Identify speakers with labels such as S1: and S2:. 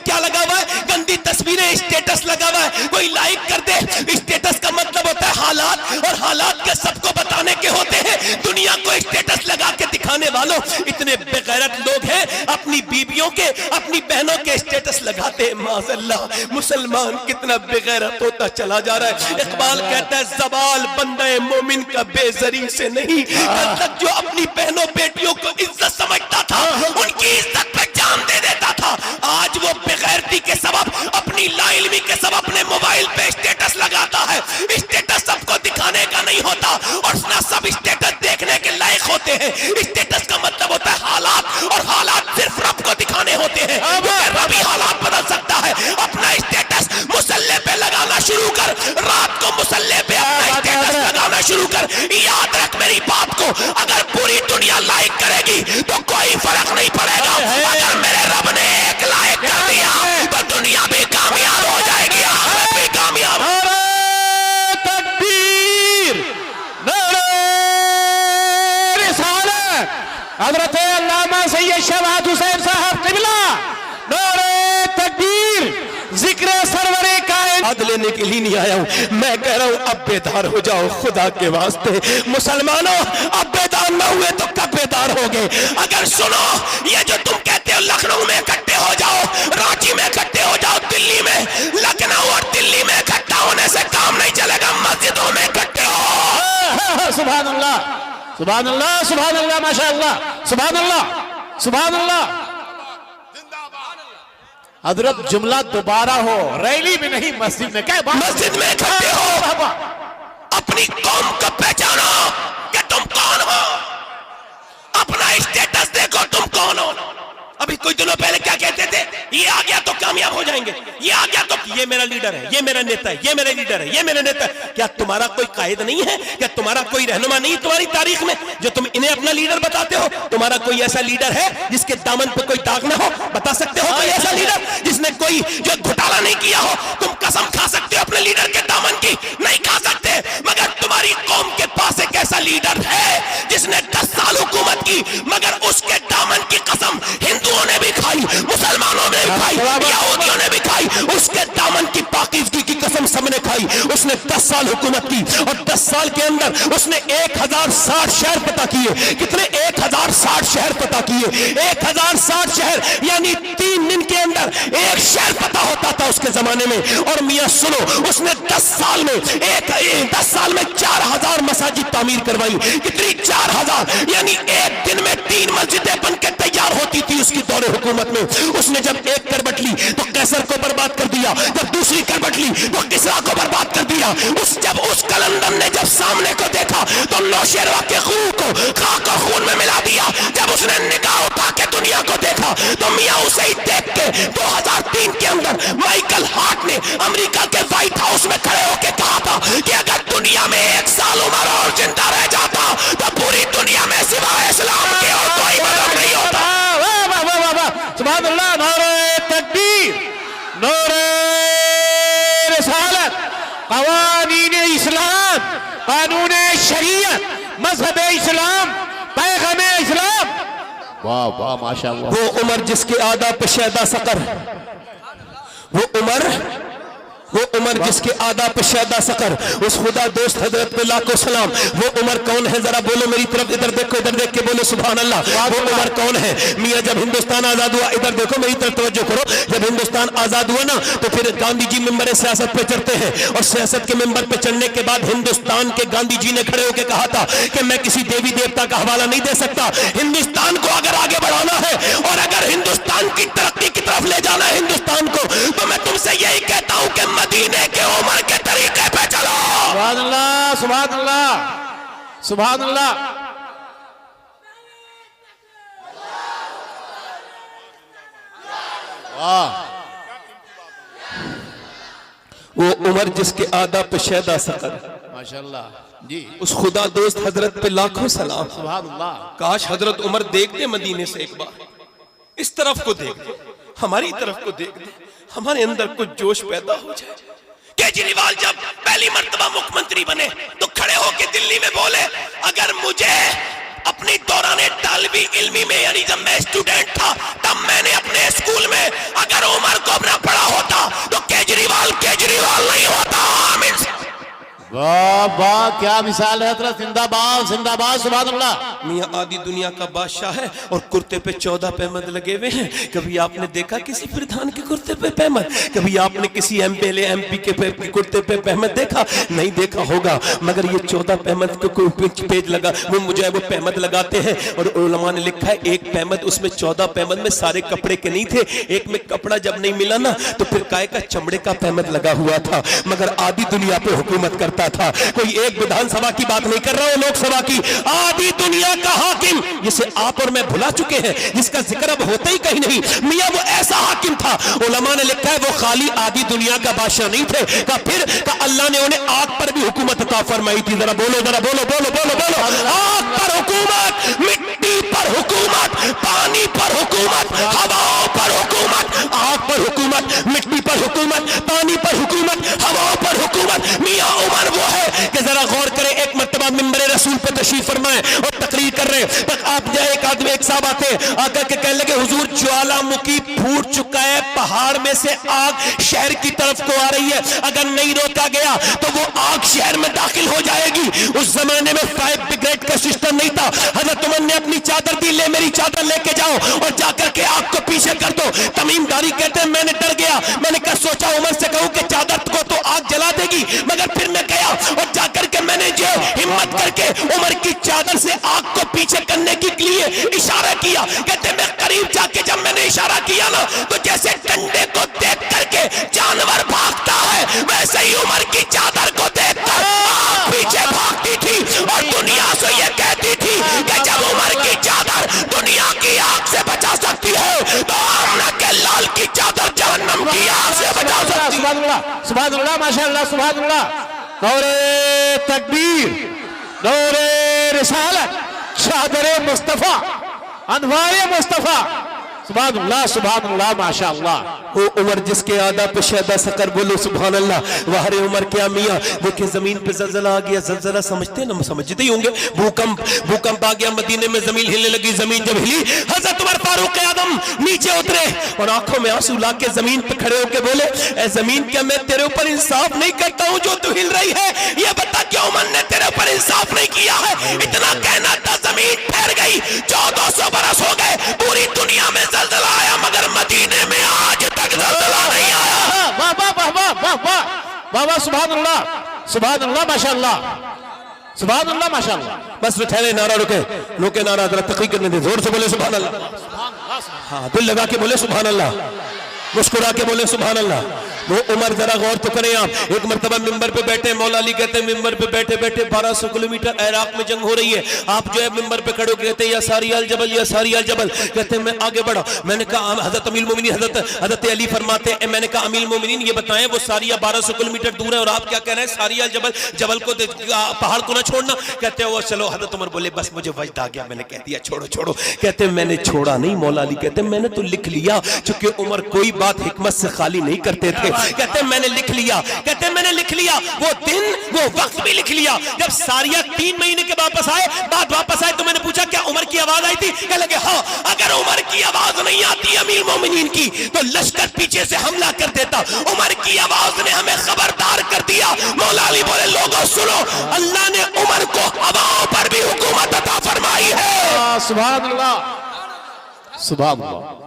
S1: क्या लगा हुआ है, गंदी तस्वीरें, स्टेटस लगा हुआ है, कोई लाइक कर दे। स्टेटस का मतलब होता है हालात, और हालात के सबको बताने के होते हैं। दुनिया को स्टेटस लगा के दिखाने वालों, इतने बेगैरत लोग हैं, अपनी बीवियों के, अपनी बहनों के स्टेटस लगाते हैं। माज़अल्लाह, मुसलमान कितना बेगैरत होता चला जा रहा है। इकबाल कहता है ज़वाल बंदे मोमिन का बेज़री से नहीं, कल तक जो अपनी बहनों बेटियों को इज्जत समझता था, उनकी इज्जत पे जान दे देता था, आज वो बेगैरती के सबब, अपनी लाइल्मी के सबब अपने मोबाइल पे स्टेटस लगाता है। स्टेटस सबको दिखाने का नहीं होता, और ना सब स्टेटस देखने के लायक होते हैं। स्टेटस का मतलब होता है हालात, और हालात सिर्फ रब को दिखाने होते हैं, क्योंकि रब ही हालात बदल सकता है। अपना स्टेटस मुसल्ले पे लगाना शुरू कर, रात को मुसल्ले पे अपना स्टेटस लगाना शुरू कर। याद रख मेरी बात को, अगर पूरी दुनिया लाइक करेगी तो कोई फर्क नहीं पड़ेगा, अगर मेरे रब ने एक लाइक कर दिया तो दुनिया भी कामयाब हो जाएगी, आखिरत भी कामयाब।
S2: तकबीर, नारे रिसालत, हज़रत अल्लामा सैयद शवाद हुसैन साहब क़िबला, नारे तकबीर, जिक्र सरवरे कायनात
S1: लेने के लिए नहीं आया हूं, मैं कह रहा हूं अब बेदार हो जाओ खुदा के वास्ते। मुसलमानों, अब बेदार ना हुए तो कब बेदार होगे? अगर सुनो, ये जो तुम कहते हो लखनऊ में इकट्ठे हो जाओ, रांची में इकट्ठे हो जाओ, दिल्ली में, लखनऊ और दिल्ली में इकट्ठा होने से काम नहीं चलेगा, मस्जिदों में इकट्ठे हो।
S2: सुभान अल्लाह, सुभान अल्लाह, सुभान अल्लाह, माशाअल्लाह, सुभान अल्लाह, सुभान अल्लाह। हजरत जुमला दोबारा हो, रैली में नहीं, मस्जिद में। क्या बात?
S1: मस्जिद में इकट्ठे हो, अपनी कौम को पहचानो कि तुम कौन हो, अपना स्टेटस देखो तुम कौन हो। अभी कुछ दिनों पहले क्या कहते थे, ये आ गया तो कामयाब हो जाएंगे, ये आ गया तो ये मेरा लीडर है, ये मेरा नेता है, ये मेरा लीडर है, ये मेरा नेता है। क्या तुम्हारा कोई कायद नहीं है? क्या तुम्हारा कोई रहनुमा नहीं तुम्हारी तारीख में, जो तुम इन्हें अपना लीडर बताते हो? तुम्हारा कोई ऐसा लीडर है जिसके दामन पे कोई दाग ना हो? बता सकते हो कोई ऐसा लीडर जिसने कोई जो घोटाला नहीं किया हो? तुम कसम खा सकते हो अपने लीडर के दामन की? नहीं खा सकते। मगर तुम्हारी कौम के पास एक ऐसा लीडर है जिसने 10 साल हुकूमत की, मगर उसके दामन की कसम हिंदुओं ने भी खाई, मुसलमानों ने भी खाई, यहूदियों ने भी खाई, उसके दामन की पाकीज़गी की कसम सबने खाई। उसने 10 साल हुकूमत की, और 10 साल के अंदर उसने 1060 शहर पता किए। कितने? 1060 शहर पता किए। 1060 शहर, यानी 3 दिन के अंदर एक शहर पता होता था उसके जमाने में। और मियां सुनो, उसने 10 साल में 4000 मसाजिद तामीर करवाई। कितनी? 4000, यानी एक दिन में 3 मस्जिदें बनकर तैयार होती थी उसकी दौरे हुकूमत में। उसने जब एक करवट ली तो कैसर को बर्बाद कर दिया, जब दूसरी करवट ली तो किसरा को बर्बाद कर दिया। जब उस कलंदर ने जब सामने को देखा तो नौशेरवा के खून को खाक और खून में मिला दिया। जब उसने निगाह उठा के दुनिया को देखा तो मियां उसे ही देख के 2003 के अंदर माइकल हार्ट ने अमेरिका के व्हाइट हाउस में खड़े होकर कहा था कि अगर दुनिया में 1 साल उम्र और जिंदा रह जाता तो पूरी दुनिया में सिवाय इस्लाम के और कोई मजहब नहीं होता।
S2: सुभान अल्लाह, नारे तकबीर, नारे रिसालत, क़वानीन इस्लाम, कानून शरीयत, मजहब इस्लाम, पैग़ाम इस्लाम। वाह वाह, माशाअल्लाह।
S1: वो उमर जिसके आदा पे शैदा सकर, वो उमर जिसके आदा पे शैदा सकर, उस खुदा दोस्त हजरत पे लाखों सलाम। वो उमर कौन है? जरा बोलो मेरी तरफ, इधर देखो, इधर देख के बोलो सुभान अल्लाह। वो उमर कौन है? मियां जब हिंदुस्तान आजाद हुआ, इधर देखो मेरी तरफ तवज्जो करो, जब हिंदुस्तान आजाद हुआ ना तो फिर गांधी जी मिंबर सियासत पे चढ़ते हैं, और सियासत के मिंबर पे चढ़ने के बाद हिंदुस्तान के गांधी जी ने खड़े होकर कहा था कि मैं किसी देवी देवता का हवाला नहीं दे सकता। हिंदुस्तान को अगर आगे बढ़ाना है और अगर हिंदुस्तान की तरक्की की तरफ ले जाना है हिंदुस्तान को, तो मैं तुमसे यही कहता हूं कि मदीने के उमर के तरीके पे चलो।
S2: सुभान अल्लाह, सुभान अल्लाह, सुभान अल्लाह। वाह,
S1: वो उमर जिसके आदा पे शैदा सकर,
S2: माशाअल्लाह जी।
S1: उस खुदा दोस्त हजरत पे लाखों सलाम।
S2: सुभान अल्लाह।
S1: काश हजरत उमर देखते मदीने से एक बार, इस तरफ को देखते, हमारी तरफ को देखते, हमारे अंदर कुछ जोश पैदा हो जाए। केजरीवाल जब पहली मर्तबा मुख्यमंत्री बने तो खड़े होकर दिल्ली में बोले, अगर मुझे अपनी दौरान तालिबी इल्मी में, यानी जब मैं स्टूडेंट था तब मैंने अपने स्कूल में अगर उमर को न पड़ा होता तो केजरीवाल नहीं होता। आमीन।
S2: वाह वाह, क्या मिसाल है हजरत, जिंदाबाद जिंदाबाद, सुभान अल्लाह।
S1: मियां आदि दुनिया का बादशाह है और कुर्ते पे 14 पैमद लगे हुए हैं। कभी आपने देखा किसी प्रधान के कुर्ते पे पैमद? कभी आपने किसी एमपीएलए एमपी के कुर्ते पे पैमद देखा? नहीं देखा होगा, मगर ये 14 पैमद को पेज लगा, वो मुझे वो पैमद लगाते हैं। और उलमा ने लिखा है एक पैमद, उसमें 14 पैमद में सारे कपड़े के नहीं थे, एक में कपड़ा जब नहीं मिला ना तो फिर काय का चमड़े का पैमद लगा हुआ था, मगर आदि दुनिया पे हुकूमत करता था। कोई एक विधानसभा की बात नहीं कर रहा हूं, लोकसभा की। आदि दुनिया का हाकिम, जिसे आप और मैं भुला चुके हैं, जिसका जिक्र अब होता ही कहीं नहीं, मियां वो ऐसा हाकिम था। उलमा ने लिखा है वो खाली आदि दुनिया का बादशाह नहीं थे, का फिर का अल्लाह ने उन्हें आग पर भी हुकूमत अता फरमाई थी। जरा बोलो, जरा बोलो बोलो बोलो बोलो। आग पर हुकूमत, मिट्टी पर हुकूमत, पानी पर हुकूमत, हवाओं पर हुकूमत। आग पर हुकूमत, मिट्टी पर हुकूमत, पानी पर हुकूमत, हवाओं पर हुकूमत। मियां उमर वो है कि जरा गौर करें, एक मर्तबा मिंबर रसूल पे तशरीफ फरमाए और तकरीर कर रहे हैं, तक आप जाए एक आदमी एक साहब आते आकर के कहने लगे हुजूर ज्वालामुखी फूट चुका है, पहाड़ में से आग शहर की तरफ को आ रही है, अगर नहीं रोका गया तो वो आग शहर में दाखिल हो जाएगी। उस जमाने में फायर ब्रिगेड का सिस्टम नहीं था। हजरत उमर ने अपनी चादर दी, ले मेरी चादर लेके जाओ और जाकर के आग को पीछे कर दो। तमीमदारी कहते हैं मैंने डर गया, मैंने क्या सोचा उमर से कहूं कि चादर को तो आग जला देगी, मगर फिर मैं गया और जाकर के मैंने जो हिम्मत करके उमर की चादर से आग को पीछे करने के लिए इशारा किया। कहते मैं करीब जाके जब मैंने इशारा किया ना तो जैसे डंडे को देख करके जानवर भागता है, वैसे ही उमर की चादर को देखकर आग पीछे भागती थी और दुनिया से ये कहती थी कि जब उमर की चादर दुनिया की आग से बचा सकती है तो आमना के लाल की चादर जहन्नम की आग से बचा सकती है।
S2: सुभान अल्लाह, सुभान अल्लाह, माशाअल्लाह, सुभान अल्लाह। नौरे तकबीर, नौरे रिसालत, चादरे मुस्तफा, अनवारे मुस्तफा, सुभान अल्लाह, सुभान अल्लाह, माशाअल्लाह।
S1: वो उमर जिसके आदा पे शहदा सकर, बोलो सुभान अल्लाह। वहरे उमर क्या मियाँ, देखिए जमीन पे जलजला आ गया, जलजला समझते हैं ना, समझते ही होंगे, भूकंप आ गया, मदीने में जमीन हिलने लगी। जमीन जब हिली, हजरत उमर फारूक आदम नीचे उतरे और आंखों में आंसू ला के जमीन पे खड़े होके बोले, ऐ जमीन क्या मैं तेरे ऊपर इंसाफ नहीं करता हूँ जो तू हिल रही है? ये बता क्या उमर ने तेरे ऊपर इंसाफ नहीं किया है? इतना कहना था, जमीन ठहर गई। 1400 बरस हो गए, पूरी दुनिया में जलजला आया, मगर मदीने में आज तक जलजला नहीं आया।
S2: वाह वाह वाह वाह वाह वाह वाह वाह, सुभान अल्लाह, सुभान अल्लाह, माशाअल्लाह, सुभान अल्लाह, माशाअल्लाह।
S1: बस ठहरे, नारा रुके नारा जरा तकरीर करने दे, जोर से बोले सुभान अल्लाह। हाँ, दिल लगा के बोले सुभान अल्लाह, मुस्कुरा के बोले सुभान अल्लाह। वो उमर जरा गौर तो करें आप, एक मर्तबा मिंबर पे बैठे, मौला अली कहते हैं मिंबर पे बैठे बैठे 1200 किलोमीटर इराक में जंग हो रही है, आप जो है मिंबर पे खड़े हो कहते हैं या सारी अल जबल, या सारी अल जबल। कहते हैं मैं आगे बढ़ा, मैंने कहा हजरत अमीर मोमिनीन हजरत अली फरमाते हैं, मैंने कहा अमीर मोमिनीन ये बताएं वो सारिया 1200 किलोमीटर दूर है और आप क्या कह रहे हैं सारी अल जबल, जबल को पहाड़ को ना छोड़ना? कहते हैं वो चलो। हजरत उमर बोले बस मुझे वजद आ गया, मैंने कह दिया छोड़ो छोड़ो। कहते हैं मैंने छोड़ा नहीं, मौला अली कहते हैं मैंने तो लिख लिया, चूंकि उमर कोई बात हिकमत से खाली नहीं करते थे। कहते हैं मैंने लिख लिया, कहते हैं मैंने लिख लिया, वो दिन वो वक्त भी लिख लिया। जब सारिया 3 महीने के वापस आए तो मैंने पूछा क्या उमर की आवाज आई थी? कह लगे हाँ, अगर उमर की आवाज नहीं आती अमीर मोमिनीन की तो लश्कर पीछे से हमला कर देता। उमर की आवाज ने हमें खबरदार कर दिया। मौला अली बोले लोगों सुनो, अल्लाह ने उमर को हवाओं पर भी हुकूमत अता फरमाई है।
S2: सुभान अल्लाह, सुभान अल्लाह।